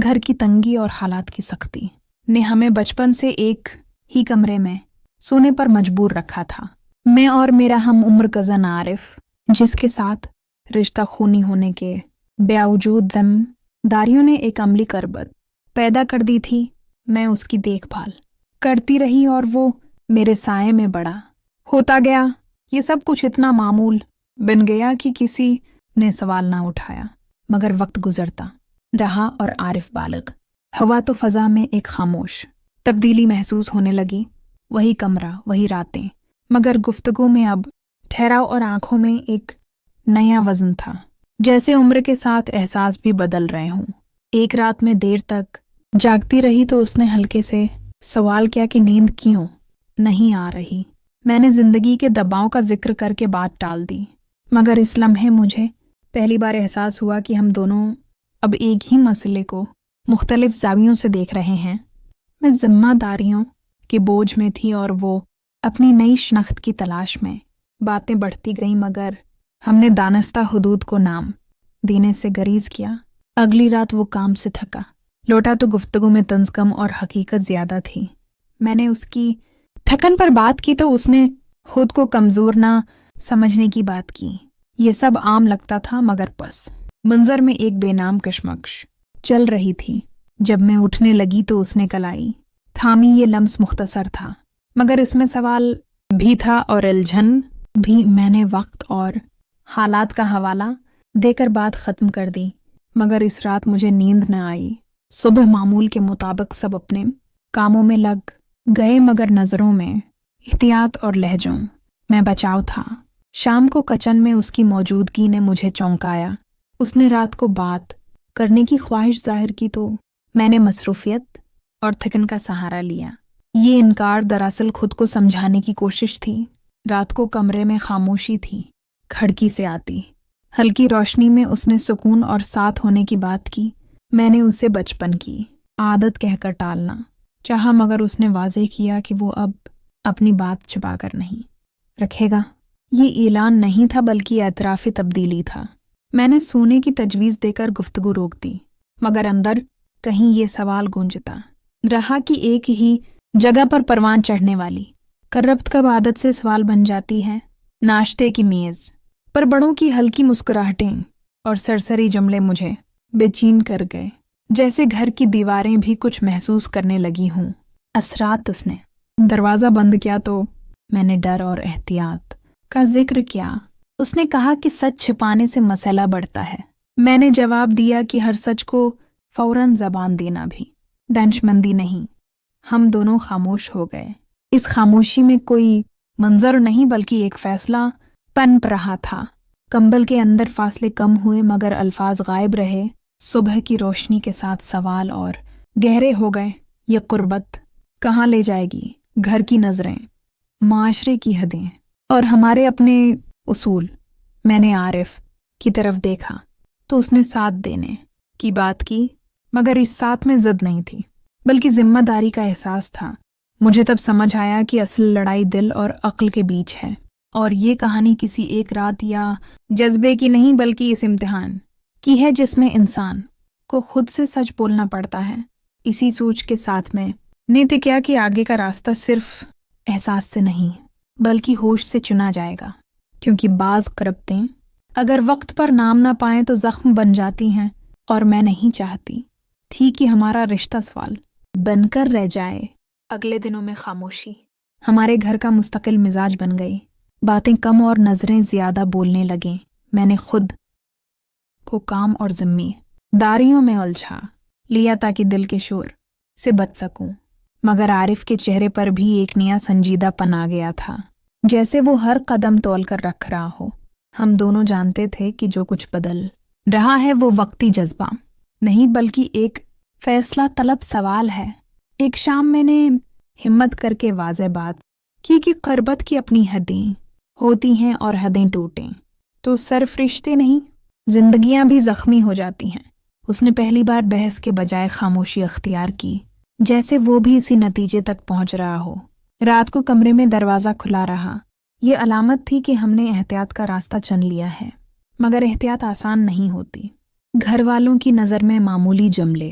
گھر کی تنگی اور حالات کی سختی نے ہمیں بچپن سے ایک ہی کمرے میں سونے پر مجبور رکھا تھا۔ میں اور میرا ہم عمر کزن عارف، جس کے ساتھ رشتہ خونی ہونے کے باوجود ذمہ داریوں نے ایک عملی کربت پیدا کر دی تھی، میں اس کی دیکھ بھال کرتی رہی اور وہ میرے سائے میں بڑا ہوتا گیا۔ یہ سب کچھ اتنا معمول بن گیا کہ کسی نے سوال نہ اٹھایا، مگر وقت گزرتا رہا اور عارف بالغ ہوا تو فضا میں ایک خاموش تبدیلی محسوس ہونے لگی۔ وہی کمرہ، وہی راتیں، مگر گفتگو میں اب ٹھہراؤ اور آنکھوں میں ایک نیا وزن تھا، جیسے عمر کے ساتھ احساس بھی بدل رہے ہوں۔ ایک رات میں دیر تک جاگتی رہی تو اس نے ہلکے سے سوال کیا کہ نیند کیوں نہیں آ رہی۔ میں نے زندگی کے دباؤ کا ذکر کر کے بات ٹال دی، مگر اس لمحے مجھے پہلی بار احساس ہوا کہ ہم دونوں اب ایک ہی مسئلے کو مختلف زاویوں سے دیکھ رہے ہیں۔ میں ذمہ داریوں کے بوجھ میں تھی اور وہ اپنی نئی شناخت کی تلاش میں۔ باتیں بڑھتی گئیں مگر ہم نے دانستہ حدود کو نام دینے سے گریز کیا۔ اگلی رات وہ کام سے تھکا لوٹا تو گفتگو میں طنز کم اور حقیقت زیادہ تھی۔ میں نے اس کی تھکن پر بات کی تو اس نے خود کو کمزور نہ سمجھنے کی بات کی۔ یہ سب عام لگتا تھا مگر پس منظر میں ایک بے نام کشمکش چل رہی تھی۔ جب میں اٹھنے لگی تو اس نے کلائی تھامی۔ یہ لمس مختصر تھا مگر اس میں سوال بھی تھا اور الجھن بھی۔ میں نے وقت اور حالات کا حوالہ دے کر بات ختم کر دی، مگر اس رات مجھے نیند نہ آئی۔ صبح معمول کے مطابق سب اپنے کاموں میں لگ گئے مگر نظروں میں احتیاط اور لہجوں میں بچاؤ تھا۔ شام کو کچن میں اس کی موجودگی نے مجھے چونکایا۔ اس نے رات کو بات کرنے کی خواہش ظاہر کی تو میں نے مصروفیت اور تھکن کا سہارا لیا۔ یہ انکار دراصل خود کو سمجھانے کی کوشش تھی۔ رات کو کمرے میں خاموشی تھی، کھڑکی سے آتی ہلکی روشنی میں اس نے سکون اور ساتھ ہونے کی بات کی۔ میں نے اسے بچپن کی عادت کہہ کر ٹالنا چاہا مگر اس نے واضح کیا کہ وہ اب اپنی بات چھپا کر نہیں رکھے گا۔ یہ اعلان نہیں تھا بلکہ اعتراف تبدیلی تھا۔ میں نے سونے کی تجویز دے کر گفتگو روک دی، مگر اندر کہیں یہ سوال گونجتا رہا کہ ایک ہی جگہ پر پروان چڑھنے والی کربت کب عادت سے سوال بن جاتی ہے۔ ناشتے کی میز پر بڑوں کی ہلکی مسکراہٹیں اور سرسری جملے مجھے بے چین کر گئے، جیسے گھر کی دیواریں بھی کچھ محسوس کرنے لگی ہوں۔ اثرات اس نے دروازہ بند کیا تو میں نے ڈر اور احتیاط کا ذکر کیا۔ اس نے کہا کہ سچ چھپانے سے مسئلہ بڑھتا ہے۔ میں نے جواب دیا کہ ہر سچ کو فوراً زبان دینا بھی دانشمندی نہیں۔ ہم دونوں خاموش ہو گئے۔ اس خاموشی میں کوئی منظر نہیں بلکہ ایک فیصلہ پنپ رہا تھا۔ کمبل کے اندر فاصلے کم ہوئے مگر الفاظ غائب رہے۔ صبح کی روشنی کے ساتھ سوال اور گہرے ہو گئے۔ یہ قربت کہاں لے جائے گی؟ گھر کی نظریں، معاشرے کی حدیں اور ہمارے اپنے اصول۔ میں نے عارف کی طرف دیکھا تو اس نے ساتھ دینے کی بات کی، مگر اس ساتھ میں ضد نہیں تھی بلکہ ذمہ داری کا احساس تھا۔ مجھے تب سمجھ آیا کہ اصل لڑائی دل اور عقل کے بیچ ہے، اور یہ کہانی کسی ایک رات یا جذبے کی نہیں بلکہ اس امتحان کی ہے جس میں انسان کو خود سے سچ بولنا پڑتا ہے۔ اسی سوچ کے ساتھ میں نے طے کیا کہ آگے کا راستہ صرف احساس سے نہیں بلکہ ہوش سے چنا جائے گا، کیونکہ بعض کربتیں اگر وقت پر نام نہ پائیں تو زخم بن جاتی ہیں، اور میں نہیں چاہتی تھی کہ ہمارا رشتہ سوال بن کر رہ جائے۔ اگلے دنوں میں خاموشی ہمارے گھر کا مستقل مزاج بن گئی۔ باتیں کم اور نظریں زیادہ بولنے لگیں۔ میں نے خود کو کام اور ذمہ داریوں میں الجھا لیا تاکہ دل کے شور سے بچ سکوں، مگر عارف کے چہرے پر بھی ایک نیا سنجیدہ پن آ گیا تھا، جیسے وہ ہر قدم تول کر رکھ رہا ہو۔ ہم دونوں جانتے تھے کہ جو کچھ بدل رہا ہے وہ وقتی جذبہ نہیں بلکہ ایک فیصلہ طلب سوال ہے۔ ایک شام میں نے ہمت کر کے واضح بات کی کہ قربت کی اپنی حدیں ہوتی ہیں اور حدیں ٹوٹیں تو صرف رشتے نہیں، زندگیاں بھی زخمی ہو جاتی ہیں۔ اس نے پہلی بار بحث کے بجائے خاموشی اختیار کی، جیسے وہ بھی اسی نتیجے تک پہنچ رہا ہو۔ رات کو کمرے میں دروازہ کھلا رہا۔ یہ علامت تھی کہ ہم نے احتیاط کا راستہ چن لیا ہے، مگر احتیاط آسان نہیں ہوتی۔ گھر والوں کی نظر میں معمولی جملے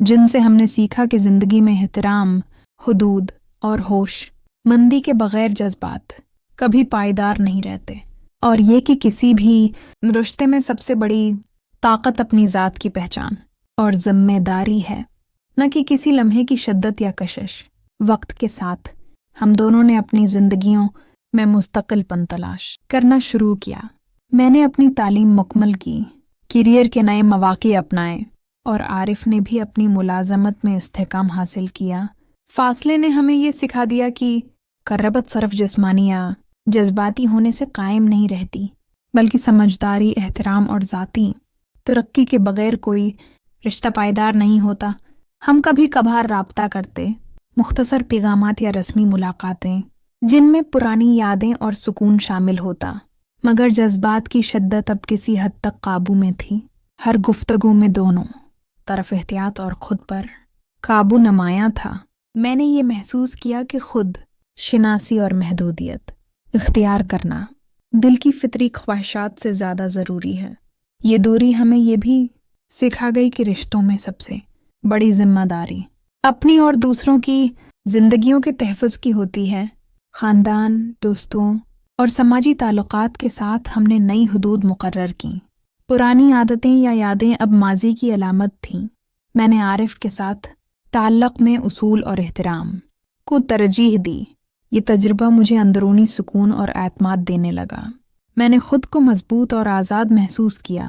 جن سے ہم نے سیکھا کہ زندگی میں احترام، حدود اور ہوش مندی کے بغیر جذبات کبھی پائیدار نہیں رہتے، اور یہ کہ کسی بھی رشتے میں سب سے بڑی طاقت اپنی ذات کی پہچان اور ذمہ داری ہے، نہ کہ کسی لمحے کی شدت یا کشش۔ وقت کے ساتھ ہم دونوں نے اپنی زندگیوں میں مستقل پن تلاش کرنا شروع کیا۔ میں نے اپنی تعلیم مکمل کی، کیریئر کے نئے مواقع اپنائے، اور عارف نے بھی اپنی ملازمت میں استحکام حاصل کیا۔ فاصلے نے ہمیں یہ سکھا دیا کہ قربت صرف جسمانی یا جذباتی ہونے سے قائم نہیں رہتی، بلکہ سمجھداری، احترام اور ذاتی ترقی کے بغیر کوئی رشتہ پائیدار نہیں ہوتا۔ ہم کبھی کبھار رابطہ کرتے، مختصر پیغامات یا رسمی ملاقاتیں جن میں پرانی یادیں اور سکون شامل ہوتا، مگر جذبات کی شدت اب کسی حد تک قابو میں تھی۔ ہر گفتگو میں دونوں طرف احتیاط اور خود پر قابو نمایاں تھا۔ میں نے یہ محسوس کیا کہ خود شناسی اور محدودیت اختیار کرنا دل کی فطری خواہشات سے زیادہ ضروری ہے۔ یہ دوری ہمیں یہ بھی سکھا گئی کہ رشتوں میں سب سے بڑی ذمہ داری اپنی اور دوسروں کی زندگیوں کے تحفظ کی ہوتی ہے۔ خاندان، دوستوں اور سماجی تعلقات کے ساتھ ہم نے نئی حدود مقرر کیں۔ پرانی عادتیں یا یادیں اب ماضی کی علامت تھیں۔ میں نے عارف کے ساتھ تعلق میں اصول اور احترام کو ترجیح دی۔ یہ تجربہ مجھے اندرونی سکون اور اعتماد دینے لگا۔ میں نے خود کو مضبوط اور آزاد محسوس کیا۔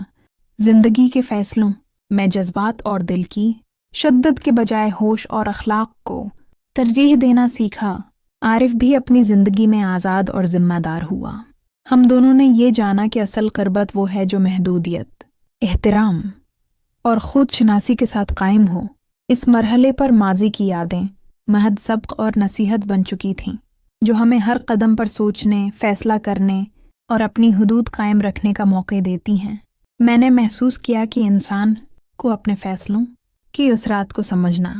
زندگی کے فیصلوں میں جذبات اور دل کی شدت کے بجائے ہوش اور اخلاق کو ترجیح دینا سیکھا۔ عارف بھی اپنی زندگی میں آزاد اور ذمہ دار ہوا۔ ہم دونوں نے یہ جانا کہ اصل قربت وہ ہے جو محدودیت، احترام اور خود شناسی کے ساتھ قائم ہو۔ اس مرحلے پر ماضی کی یادیں محض سبق اور نصیحت بن چکی تھیں، جو ہمیں ہر قدم پر سوچنے، فیصلہ کرنے اور اپنی حدود قائم رکھنے کا موقع دیتی ہیں۔ میں نے محسوس کیا کہ انسان کو اپنے فیصلوں کی اثرات کو سمجھنا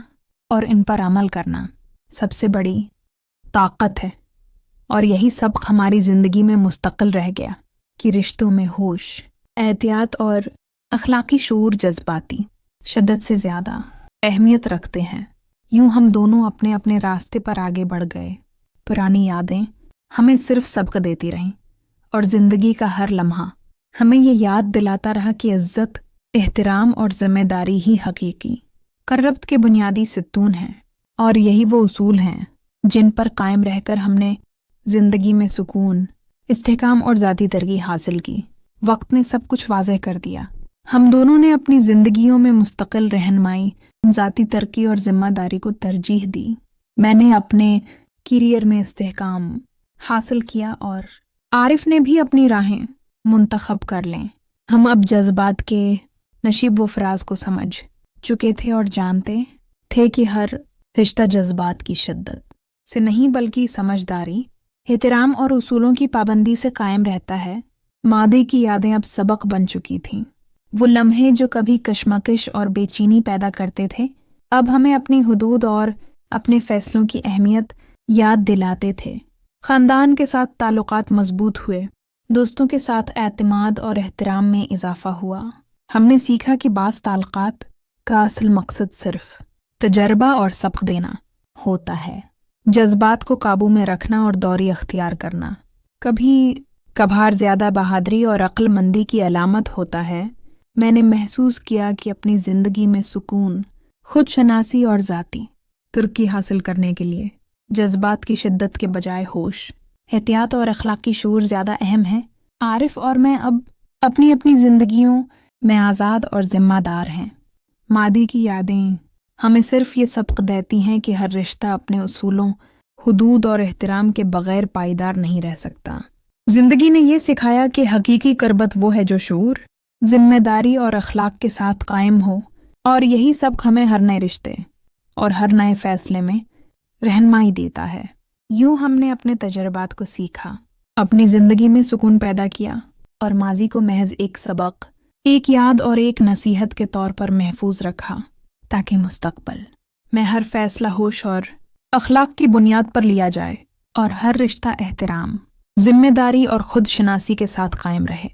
اور ان پر عمل کرنا سب سے بڑی طاقت ہے، اور یہی سبق ہماری زندگی میں مستقل رہ گیا کہ رشتوں میں ہوش، احتیاط اور اخلاقی شعور جذباتی شدت سے زیادہ اہمیت رکھتے ہیں۔ یوں ہم دونوں اپنے اپنے راستے پر آگے بڑھ گئے۔ پرانی یادیں ہمیں صرف سبق دیتی رہیں، اور زندگی کا ہر لمحہ ہمیں یہ یاد دلاتا رہا کہ عزت، احترام اور ذمہ داری ہی حقیقی قربت کے بنیادی ستون ہیں، اور یہی وہ اصول ہیں جن پر قائم رہ کر ہم نے زندگی میں سکون، استحکام اور ذاتی ترقی حاصل کی۔ وقت نے سب کچھ واضح کر دیا۔ ہم دونوں نے اپنی زندگیوں میں مستقل رہنمائی، ذاتی ترقی اور ذمہ داری کو ترجیح دی۔ میں نے اپنے کیریئر میں استحکام حاصل کیا، اور عارف نے بھی اپنی راہیں منتخب کر لیں۔ ہم اب جذبات کے نشیب و فراز کو سمجھ چکے تھے اور جانتے تھے کہ ہر رشتہ جذبات کی شدت سے نہیں بلکہ سمجھداری، احترام اور اصولوں کی پابندی سے قائم رہتا ہے۔ ماضی کی یادیں اب سبق بن چکی تھیں۔ وہ لمحے جو کبھی کشمکش اور بے چینی پیدا کرتے تھے، اب ہمیں اپنی حدود اور اپنے فیصلوں کی اہمیت یاد دلاتے تھے۔ خاندان کے ساتھ تعلقات مضبوط ہوئے، دوستوں کے ساتھ اعتماد اور احترام میں اضافہ ہوا۔ ہم نے سیکھا کہ بعض تعلقات کا اصل مقصد صرف تجربہ اور سبق دینا ہوتا ہے، جذبات کو قابو میں رکھنا اور دوری اختیار کرنا کبھی کبھار زیادہ بہادری اور عقل مندی کی علامت ہوتا ہے۔ میں نے محسوس کیا کہ اپنی زندگی میں سکون، خود شناسی اور ذاتی ترقی حاصل کرنے کے لیے جذبات کی شدت کے بجائے ہوش، احتیاط اور اخلاقی شعور زیادہ اہم ہے۔ عارف اور میں اب اپنی اپنی زندگیوں میں آزاد اور ذمہ دار ہیں۔ ماضی کی یادیں ہمیں صرف یہ سبق دیتی ہیں کہ ہر رشتہ اپنے اصولوں، حدود اور احترام کے بغیر پائیدار نہیں رہ سکتا۔ زندگی نے یہ سکھایا کہ حقیقی قربت وہ ہے جو شعور، ذمہ داری اور اخلاق کے ساتھ قائم ہو، اور یہی سبق ہمیں ہر نئے رشتے اور ہر نئے فیصلے میں رہنمائی دیتا ہے۔ یوں ہم نے اپنے تجربات کو سیکھا، اپنی زندگی میں سکون پیدا کیا، اور ماضی کو محض ایک سبق، ایک یاد اور ایک نصیحت کے طور پر محفوظ رکھا، تاکہ مستقبل میں ہر فیصلہ ہوش اور اخلاق کی بنیاد پر لیا جائے، اور ہر رشتہ احترام، ذمہ داری اور خود شناسی کے ساتھ قائم رہے۔